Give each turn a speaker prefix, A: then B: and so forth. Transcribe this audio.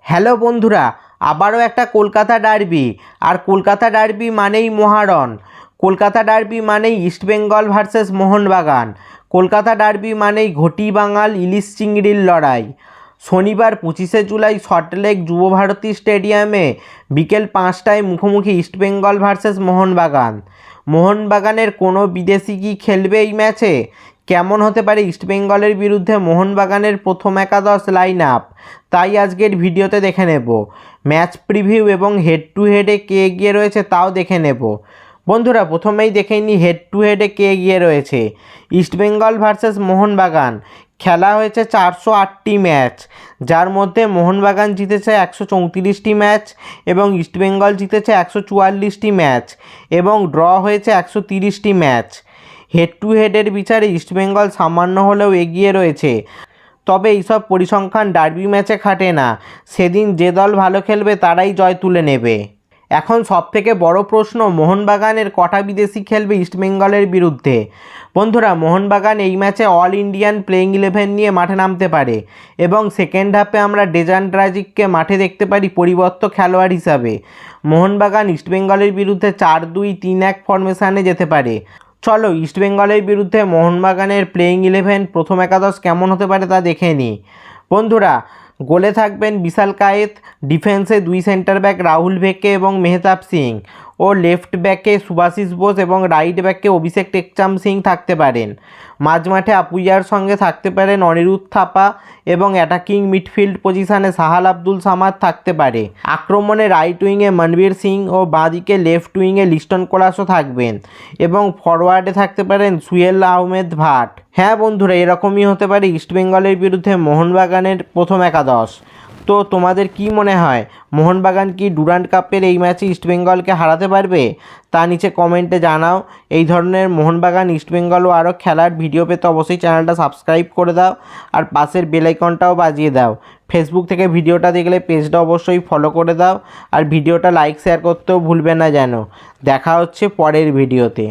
A: Hello বন্ধুরা, আবারও একটা কলকাতা ডার্বি। আর কলকাতা ডার্বি মানেই মহারণ, কলকাতা ডার্বি মানেই ইস্টবেঙ্গল ভার্সেস মোহনবাগান, কলকাতা ডার্বি মানেই ঘটি বাঙাল ইলিশ চিংড়ির লড়াই। শনিবার 25শে জুলাই সল্টলেক যুবভারতী স্টেডিয়ামে বিকেল 5টায় মুখোমুখি ইস্টবেঙ্গল ভার্সেস মোহনবাগান। মোহনবাগানের কোনো বিদেশি কি খেলবে এই ম্যাচে? কেমন হতে পারে ইস্টবেঙ্গলের বিরুদ্ধে মোহনবাগানের প্রথম একাদশ লাইন আপ? তাই আজকের ভিডিওতে দেখে নেব। ম্যাচ প্রিভিউ এবং হেড টু হেডে কে এগিয়ে রয়েছে তাও দেখে নেব। বন্ধুরা, প্রথমেই দেখে নিই হেড টু হেডে কে এগিয়ে রয়েছে। ইস্টবেঙ্গল ভার্সেস মোহনবাগান খেলা হয়েছে 408টি ম্যাচ, যার মধ্যে মোহনবাগান জিতেছে 134টি ম্যাচ এবং ইস্টবেঙ্গল জিতেছে 144টি ম্যাচ এবং ড্র হয়েছে 130টি ম্যাচ। হেড টু হেডের বিচারে ইস্টবেঙ্গল সামান্য হলেও এগিয়ে রয়েছে, তবে এইসব পরিসংখ্যান ডার্বি ম্যাচে খাটে না। সেদিন যে দল ভালো খেলবে তারাই জয় তুলে নেবে। এখন সবথেকে বড় প্রশ্ন, মোহনবাগানের কটা বিদেশি খেলবে ইস্টবেঙ্গলের বিরুদ্ধে? বন্ধুরা, মোহনবাগান এই ম্যাচে অল ইন্ডিয়ান প্লেইং 11 নিয়ে মাঠে নামতে পারে এবং সেকেন্ড হাফে আমরা ডেজান ড্রাজিককে মাঠে দেখতে পারি পরিবর্ত খেলোয়াড় হিসাবে। মোহনবাগান ইস্টবেঙ্গলের বিরুদ্ধে 4-2-3-1 ফরমেশানে যেতে পারে। চলো ইস্টবেঙ্গলের বিরুদ্ধে মোহনবাগানের প্লেইং 11 প্রথম একাদশ কেমন হতে পারে তা দেখে নিই। বন্ধুরা, গোলে থাকবেন বিশাল কায়েত, ডিফেন্সে দুই সেন্টার ব্যাক রাহুল ভেকে এবং মেহতাব সিং ও লেফট ব্যাকে সুভাশিস বোস এবং রাইট ব্যাকে অভিষেক টেকচাম সিং থাকতে পারেন। মাঝমাঠে আপুইয়ার সঙ্গে থাকতে পারেন অনিরুদ্ধ থাপা এবং অ্যাটাকিং মিডফিল্ড পজিশানে সাহাল আব্দুল সামাদ থাকতে পারে। আক্রমণে রাইট উইংয়ে মনবীর সিং ও বাঁদিকে লেফট উইংয়ে লিস্টন কোলাসও থাকবেন এবং ফরওয়ার্ডে থাকতে পারেন সুহেল আহমেদ ভাট। হ্যাঁ বন্ধুরা, এরকমই হতে পারে ইস্টবেঙ্গলের বিরুদ্ধে মোহনবাগানের প্রথম একাদশ। তো তোমাদের কি মনে হয়, মোহনবাগান কি ডুরান্ড কাপের এই ম্যাচে ইস্টবেঙ্গলকে হারাতে পারবে? তা নিচে কমেন্টে জানাও। এই ধরনের মোহনবাগান ইস্টবেঙ্গল ও আরও খেলার ভিডিও পেতে অবশ্যই চ্যানেলটা সাবস্ক্রাইব করে দাও আর পাশের বেল আইকনটাও বাজিয়ে দাও। ফেসবুক থেকে ভিডিওটা দেখলে পেজটা অবশ্যই ফলো করে দাও আর ভিডিওটা লাইক শেয়ার করতেও ভুলবে না যেন। দেখা হচ্ছে পরের ভিডিওতে।